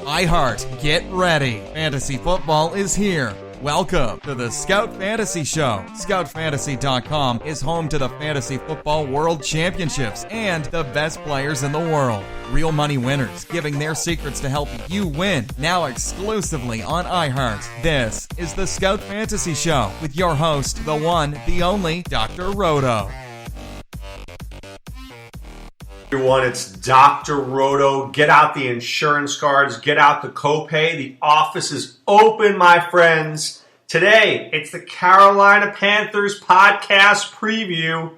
iHeart, get ready. Fantasy football is here. Welcome to the Scout Fantasy Show. ScoutFantasy.com is home to the Fantasy Football World Championships and the best players in the world. Real money winners giving their secrets to help you win. Now exclusively on iHeart. This is the Scout Fantasy Show with your host, the one, the only, Dr. Roto. Everyone, it's Dr. Roto. Get out the insurance cards, get out the copay. The office is open, my friends. Today, it's the Carolina Panthers podcast preview.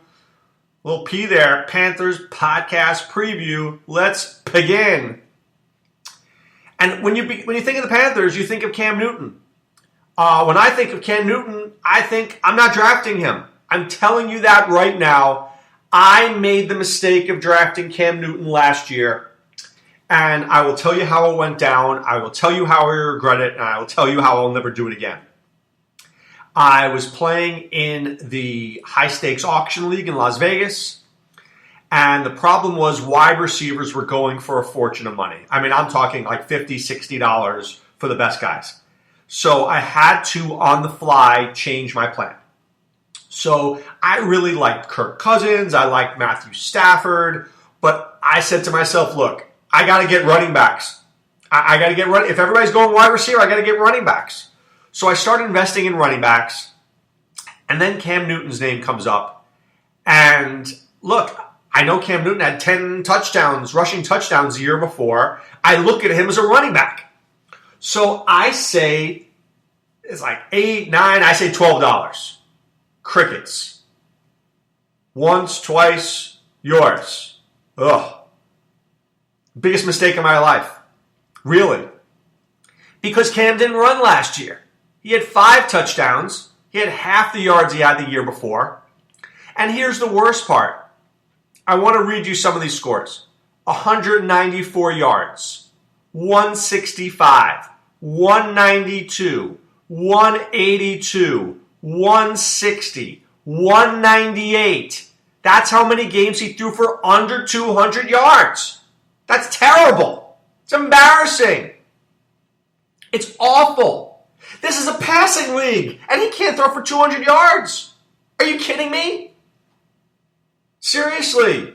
Little P there, Panthers podcast preview. Let's begin. And when you think of the Panthers, you think of Cam Newton. When I think of Cam Newton, I think I'm not drafting him. I'm telling you that right now. I made the mistake of drafting Cam Newton last year, and I will tell you how it went down. I will tell you how I regret it, and I will tell you how I'll never do it again. I was playing in the high-stakes auction league in Las Vegas, and the problem was wide receivers were going for a fortune of money. I mean, I'm talking like $50, $60 for the best guys. So I had to, on the fly, change my plan. So I really liked Kirk Cousins, I liked Matthew Stafford, but I said to myself, look, I got to get running backs. I got to get running. If everybody's going wide receiver, I got to get running backs. So I started investing in running backs, and then Cam Newton's name comes up. And look, I know Cam Newton had 10 touchdowns, rushing touchdowns the year before. I look at him as a running back. So I say, it's like $8, $9, I say $12. Crickets. Once, twice, yours. Ugh. Biggest mistake of my life. Really. Because Cam didn't run last year. He had 5 touchdowns. He had half the yards he had the year before. And here's the worst part. I want to read you some of these scores. 194 yards. 165. 192. 182. 160, 198. That's how many games he threw for under 200 yards. That's terrible. It's embarrassing. It's awful. This is a passing league, and he can't throw for 200 yards. Are you kidding me? Seriously.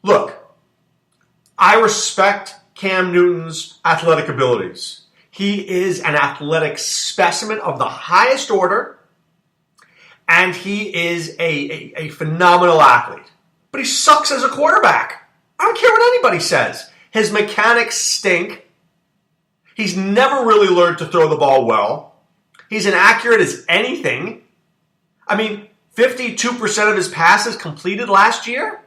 Look, I respect Cam Newton's athletic abilities. He is an athletic specimen of the highest order. And he is a phenomenal athlete. But he sucks as a quarterback. I don't care what anybody says. His mechanics stink. He's never really learned to throw the ball well. He's inaccurate as anything. I mean, 52% of his passes completed last year.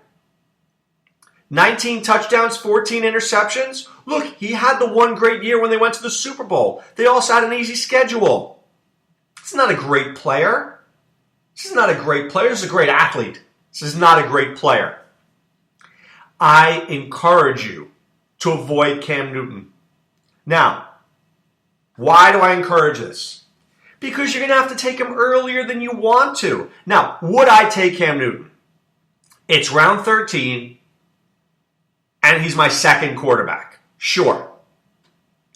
19 touchdowns, 14 interceptions. Look, he had the one great year when they went to the Super Bowl. They also had an easy schedule. He's not a great player. This is not a great player. This is a great athlete. This is not a great player. I encourage you to avoid Cam Newton. Now, why do I encourage this? Because you're going to have to take him earlier than you want to. Now, would I take Cam Newton? It's round 13, and he's my second quarterback. Sure.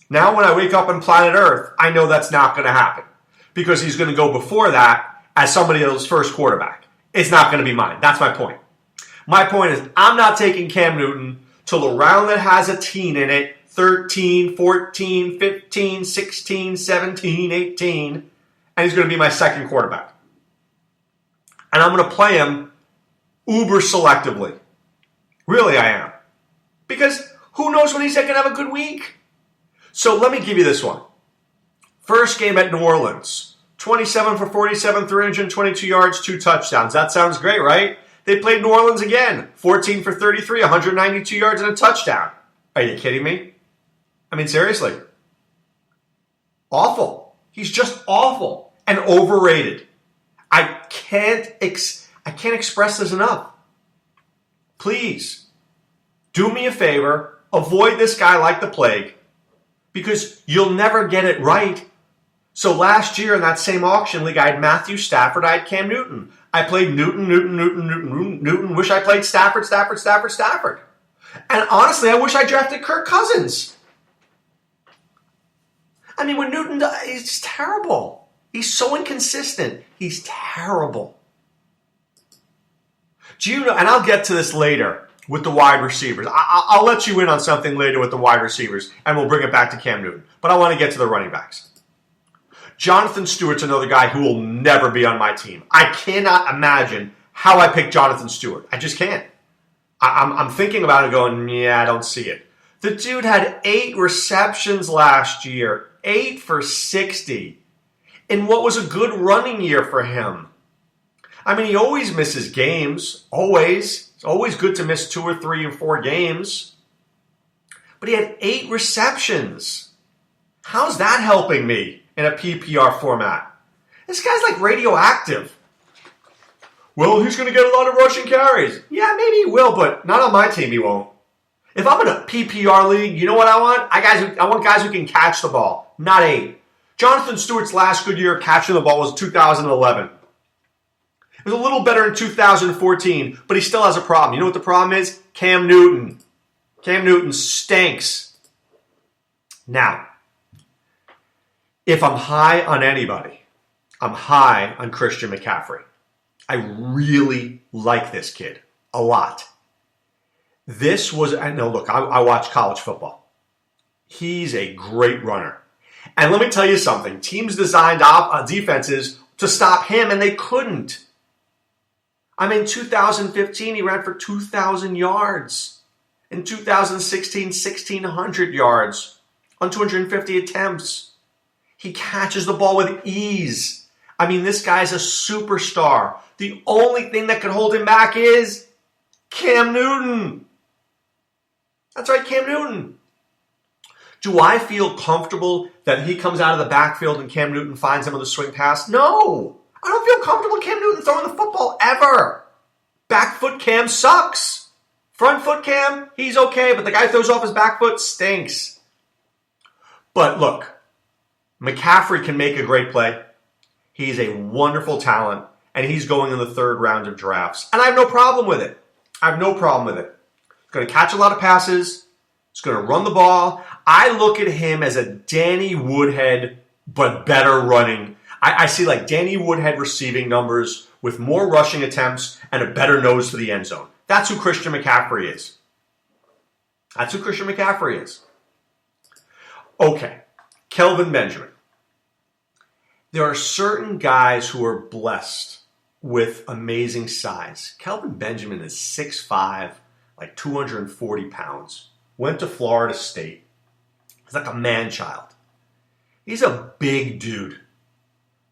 Now, when I wake up on planet Earth, I know that's not going to happen. Because he's going to go before that as somebody else's first quarterback. It's not going to be mine. That's my point. My point is I'm not taking Cam Newton till the round that has a teen in it, 13, 14, 15, 16, 17, 18, and he's going to be my second quarterback. And I'm going to play him uber selectively. Really, I am. Because who knows when he's going to have a good week? So let me give you this one. First game at New Orleans. 27 for 47, 322 yards, 2 touchdowns. That sounds great, right? They played New Orleans again. 14 for 33, 192 yards and a touchdown. Are you kidding me? I mean, seriously. Awful. He's just awful and overrated. I can't express this enough. Please, do me a favor. Avoid this guy like the plague because you'll never get it right. So last year in that same auction league, I had Matthew Stafford, I had Cam Newton. I played Newton. Wish I played Stafford. And honestly, I wish I drafted Kirk Cousins. I mean, when Newton, he's just terrible. He's so inconsistent. He's terrible. Do you know, and I'll get to this later with the wide receivers. I'll let you in on something later with the wide receivers, and we'll bring it back to Cam Newton. But I want to get to the running backs. Jonathan Stewart's another guy who will never be on my team. I cannot imagine how I picked Jonathan Stewart. I just can't. I'm thinking about it going, yeah, I don't see it. The dude had 8 receptions last year, 8 for 60, in what was a good running year for him. I mean, he always misses games, always. It's always good to miss 2 or 3 or 4 games. But he had 8 receptions. How's that helping me in a PPR format? This guy's like radioactive. Well, he's going to get a lot of rushing carries. Yeah, maybe he will, but not on my team he won't. If I'm in a PPR league, you know what I want? I want guys who can catch the ball, not 8. Jonathan Stewart's last good year catching the ball was 2011. It was a little better in 2014, but he still has a problem. You know what the problem is? Cam Newton. Cam Newton stinks. Now, if I'm high on anybody, I'm high on Christian McCaffrey. I really like this kid a lot. I watch college football. He's a great runner. And let me tell you something. Teams designed defenses to stop him, and they couldn't. I mean, 2015, he ran for 2,000 yards. In 2016, 1,600 yards on 250 attempts. He catches the ball with ease. I mean, this guy's a superstar. The only thing that could hold him back is Cam Newton. That's right, Cam Newton. Do I feel comfortable that he comes out of the backfield and Cam Newton finds him with a swing pass? No. I don't feel comfortable Cam Newton throwing the football ever. Back foot Cam sucks. Front foot Cam, he's okay, but the guy who throws off his back foot stinks. But look, McCaffrey can make a great play. He's a wonderful talent, and he's going in the 3rd round of drafts. And I have no problem with it. He's going to catch a lot of passes. He's going to run the ball. I look at him as a Danny Woodhead, but better running. I see like Danny Woodhead receiving numbers with more rushing attempts and a better nose for the end zone. That's who Christian McCaffrey is. Okay, Kelvin Benjamin. There are certain guys who are blessed with amazing size. Kelvin Benjamin is 6'5", like 240 pounds. Went to Florida State. He's like a man-child. He's a big dude.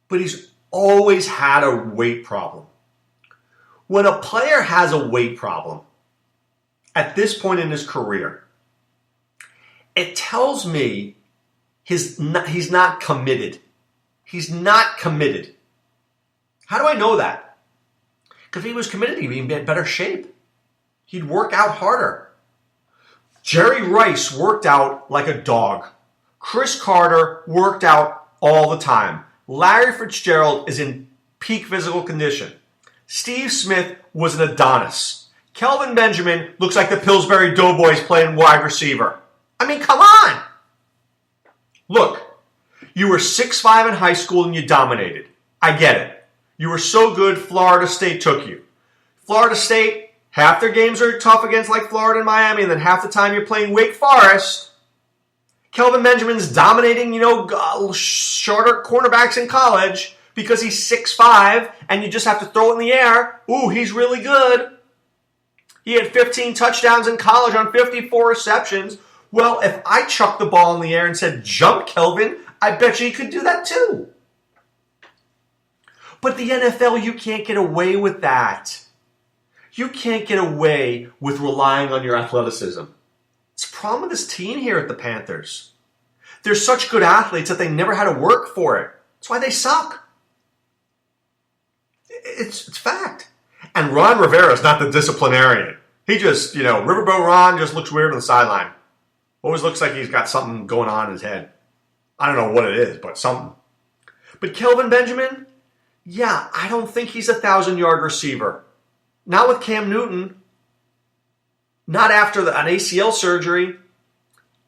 But he's always had a weight problem. When a player has a weight problem, at this point in his career, it tells me he's not committed. He's not committed. How do I know that? Because if he was committed, he'd be in better shape. He'd work out harder. Jerry Rice worked out like a dog. Chris Carter worked out all the time. Larry Fitzgerald is in peak physical condition. Steve Smith was an Adonis. Kelvin Benjamin looks like the Pillsbury Doughboys playing wide receiver. I mean, come on! Look, you were 6'5" in high school and you dominated. I get it. You were so good, Florida State took you. Florida State, half their games are tough against like Florida and Miami, and then half the time you're playing Wake Forest. Kelvin Benjamin's dominating, shorter cornerbacks in college because he's 6'5", and you just have to throw it in the air. Ooh, he's really good. He had 15 touchdowns in college on 54 receptions. Well, if I chucked the ball in the air and said, jump, Kelvin, I bet you he could do that too. But the NFL, you can't get away with that. You can't get away with relying on your athleticism. It's a problem with this team here at the Panthers. They're such good athletes that they never had to work for it. That's why they suck. It's fact. And Ron Rivera is not the disciplinarian. He just, Riverboat Ron just looks weird on the sideline. Always looks like he's got something going on in his head. I don't know what it is, but something. But Kelvin Benjamin, yeah, I don't think he's a 1,000-yard receiver. Not with Cam Newton. Not after an ACL surgery,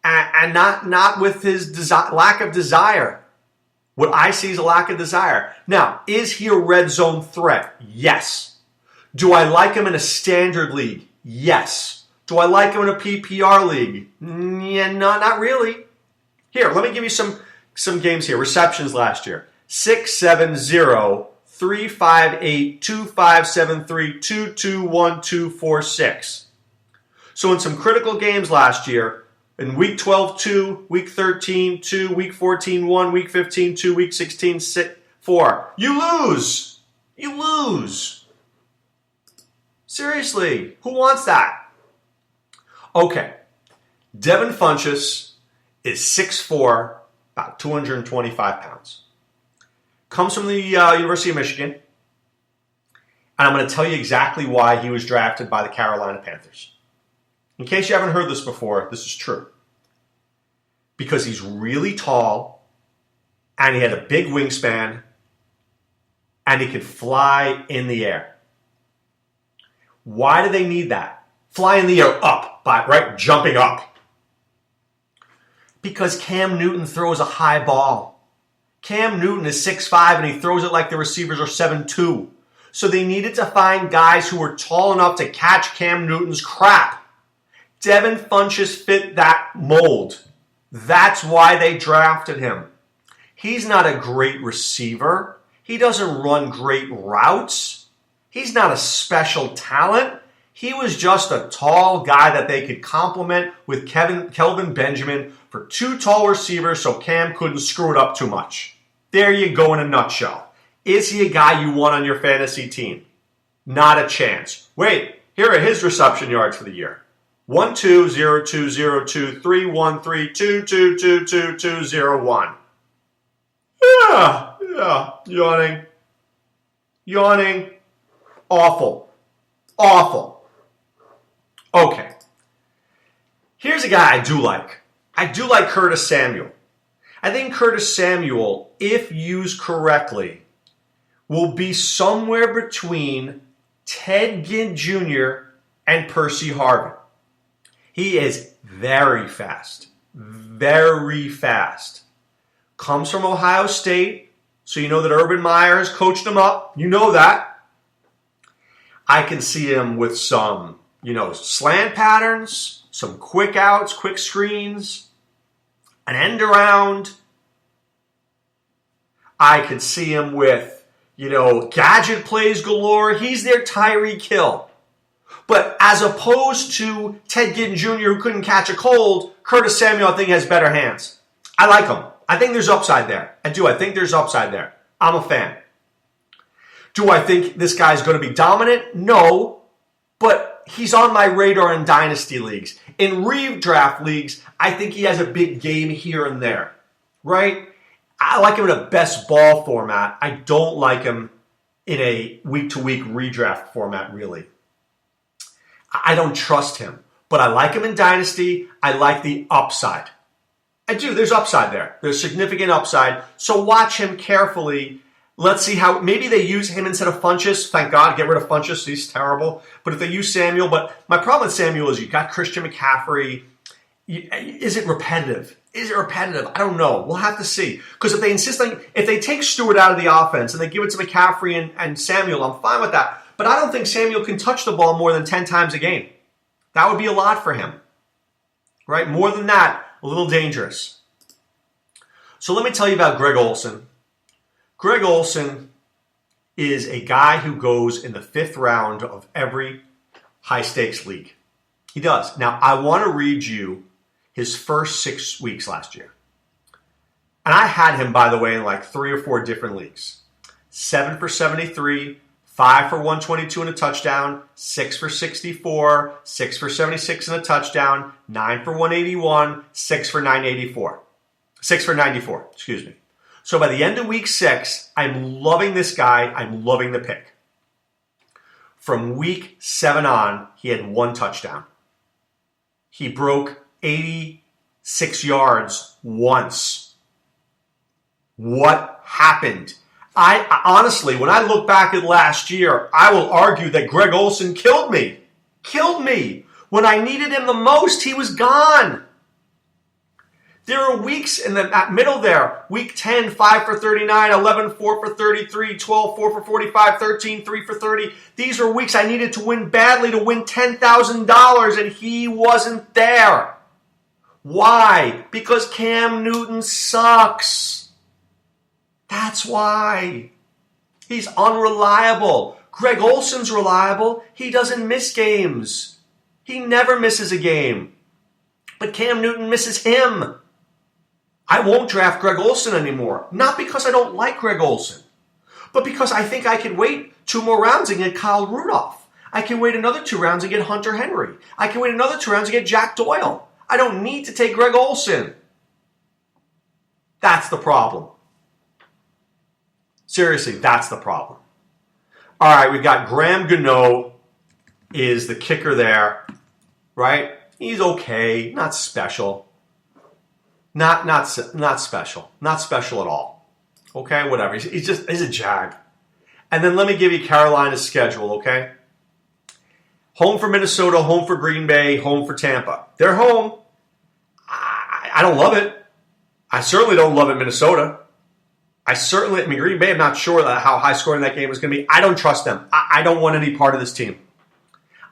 and not with his lack of desire. What I see is a lack of desire. Now, is he a red zone threat? Yes. Do I like him in a standard league? Yes. Do I like him in a PPR league? Yeah, no, not really. Here, let me give you some games here. Receptions last year. 670, 358, 2573, 221246. So in some critical games last year, in week 12, 2, week 13, 2, week 14, 1, week 15, 2, week 16, 4. You lose. You lose. Seriously, who wants that? Okay, Devin Funchess is 6'4", about 225 pounds. Comes from the University of Michigan. And I'm going to tell you exactly why he was drafted by the Carolina Panthers. In case you haven't heard this before, this is true. Because he's really tall, and he had a big wingspan, and he could fly in the air. Why do they need that? Fly in the air up, right? Jumping up. Because Cam Newton throws a high ball. Cam Newton is 6'5", and he throws it like the receivers are 7'2". So they needed to find guys who were tall enough to catch Cam Newton's crap. Devin Funchess fit that mold. That's why they drafted him. He's not a great receiver. He doesn't run great routes. He's not a special talent. He was just a tall guy that they could complement with Kelvin Benjamin for two tall receivers so Cam couldn't screw it up too much. There you go in a nutshell. Is he a guy you want on your fantasy team? Not a chance. Wait, here are his reception yards for the year. 1, 2, 0, 2, 0, 2, 3, 1, 3, 2, 2, 2, 2, 2, 0, 1. Yeah, yawning. Yawning. Awful. Okay. Here's a guy I do like. I do like Curtis Samuel. I think Curtis Samuel, if used correctly, will be somewhere between Ted Ginn Jr. and Percy Harvin. He is very fast. Very fast. Comes from Ohio State, so you know that Urban Meyer has coached him up. You know that. I can see him with some, slant patterns, some quick outs, quick screens, an end around. I could see him with, gadget plays galore. He's their Tyreek Hill. But as opposed to Ted Ginn Jr., who couldn't catch a cold, Curtis Samuel, I think, has better hands. I like him. I think there's upside there. I do. I think there's upside there. I'm a fan. Do I think this guy's going to be dominant? No. But he's on my radar in dynasty leagues. In redraft leagues, I think he has a big game here and there. Right? I like him in a best ball format. I don't like him in a week-to-week redraft format, really. I don't trust him. But I like him in dynasty. I like the upside. I do. There's upside there. There's significant upside. So watch him carefully. Let's see how, maybe they use him instead of Funchess. Thank God, get rid of Funchess. He's terrible. But if they use Samuel, but my problem with Samuel is you've got Christian McCaffrey. Is it repetitive? I don't know. We'll have to see. Because if they take Stewart out of the offense and they give it to McCaffrey and Samuel, I'm fine with that. But I don't think Samuel can touch the ball more than 10 times a game. That would be a lot for him. Right? More than that, a little dangerous. So let me tell you about Greg Olsen. Greg Olsen is a guy who goes in the 5th round of every high-stakes league. He does. Now, I want to read you his first 6 weeks last year. And I had him, by the way, in like 3 or 4 different leagues. 7 for 73, 5 for 122 and a touchdown, 6 for 64, 6 for 76 and a touchdown, 9 for 181, 6 for 984. 6 for 94, excuse me. So by the end of week 6, I'm loving this guy. I'm loving the pick. From week 7 on, he had 1 touchdown. He broke 86 yards once. What happened? I honestly, when I look back at last year, I will argue that Greg Olsen killed me. When I needed him the most, he was gone. There are weeks in the middle there. Week 10, 5 for 39, 11, 4 for 33, 12, 4 for 45, 13, 3 for 30. These are weeks I needed to win badly to win $10,000, and he wasn't there. Why? Because Cam Newton sucks. That's why. He's unreliable. Greg Olsen's reliable. He doesn't miss games. He never misses a game. But Cam Newton misses him. I won't draft Greg Olsen anymore. Not because I don't like Greg Olsen, but because I think I could wait 2 more rounds and get Kyle Rudolph. I can wait another 2 rounds and get Hunter Henry. I can wait another 2 rounds and get Jack Doyle. I don't need to take Greg Olsen. That's the problem. Seriously, that's the problem. All right, we've got Graham Gano is the kicker there, right? He's okay, not special. Not special. Not special at all. Okay, whatever. He's a Jag. And then let me give you Carolina's schedule, okay? Home for Minnesota, home for Green Bay, home for Tampa. They're home. I don't love it. I certainly don't love it, Minnesota. Green Bay, I'm not sure how high scoring that game is going to be. I don't trust them. I don't want any part of this team.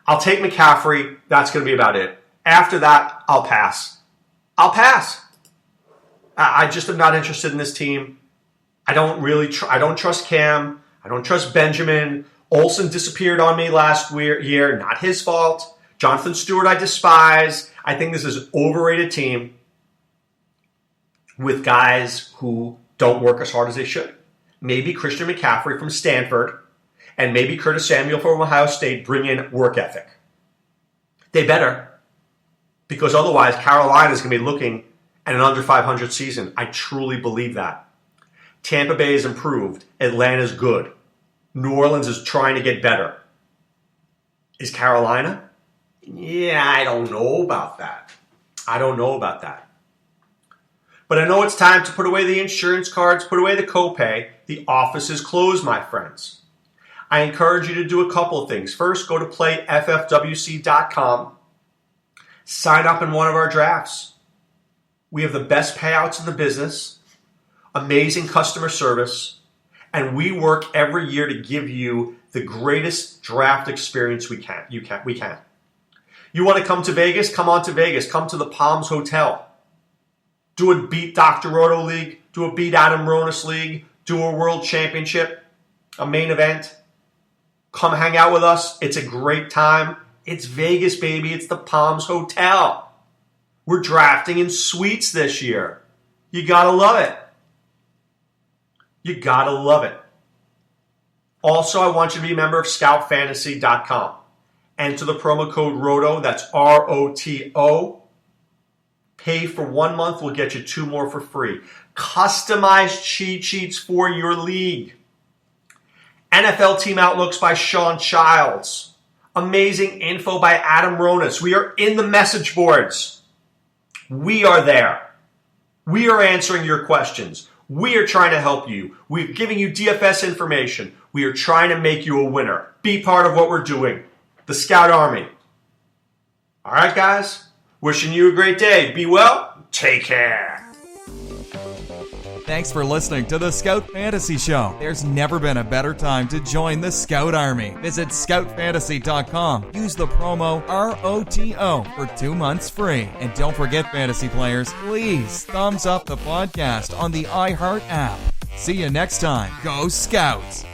I'll take McCaffrey. That's going to be about it. After that, I'll pass. I just am not interested in this team. I don't trust Cam. I don't trust Benjamin. Olsen disappeared on me last year. Not his fault. Jonathan Stewart I despise. I think this is an overrated team with guys who don't work as hard as they should. Maybe Christian McCaffrey from Stanford and maybe Curtis Samuel from Ohio State bring in work ethic. They better, because otherwise Carolina is going to be looking at an under 500 season. I truly believe that. Tampa Bay is improved. Atlanta's good. New Orleans is trying to get better. Is Carolina? Yeah, I don't know about that. But I know it's time to put away the insurance cards, put away the copay. The office is closed, my friends. I encourage you to do a couple of things. First, go to playffwc.com. Sign up in one of our drafts. We have the best payouts in the business, amazing customer service, and we work every year to give you the greatest draft experience we can. You want to come to Vegas? Come on to Vegas. Come to the Palms Hotel. Do a Beat Dr. Roto League. Do a Beat Adam Ronis League. Do a World Championship, a main event. Come hang out with us. It's a great time. It's Vegas, baby. It's the Palms Hotel. We're drafting in suites this year. You gotta love it. Also, I want you to be a member of scoutfantasy.com. Enter the promo code ROTO. That's ROTO. Pay for 1 month. We'll get you 2 more for free. Customized cheat sheets for your league. NFL team outlooks by Sean Childs. Amazing info by Adam Ronis. We are in the message boards. We are there. We are answering your questions. We are trying to help you. We're giving you DFS information. We are trying to make you a winner. Be part of what we're doing. The Scout Army. All right, guys? Wishing you a great day. Be well. Take care. Thanks for listening to the Scout Fantasy Show. There's never been a better time to join the Scout Army. Visit scoutfantasy.com. Use the promo ROTO for 2 months free. And don't forget, fantasy players, please thumbs up the podcast on the iHeart app. See you next time. Go Scouts!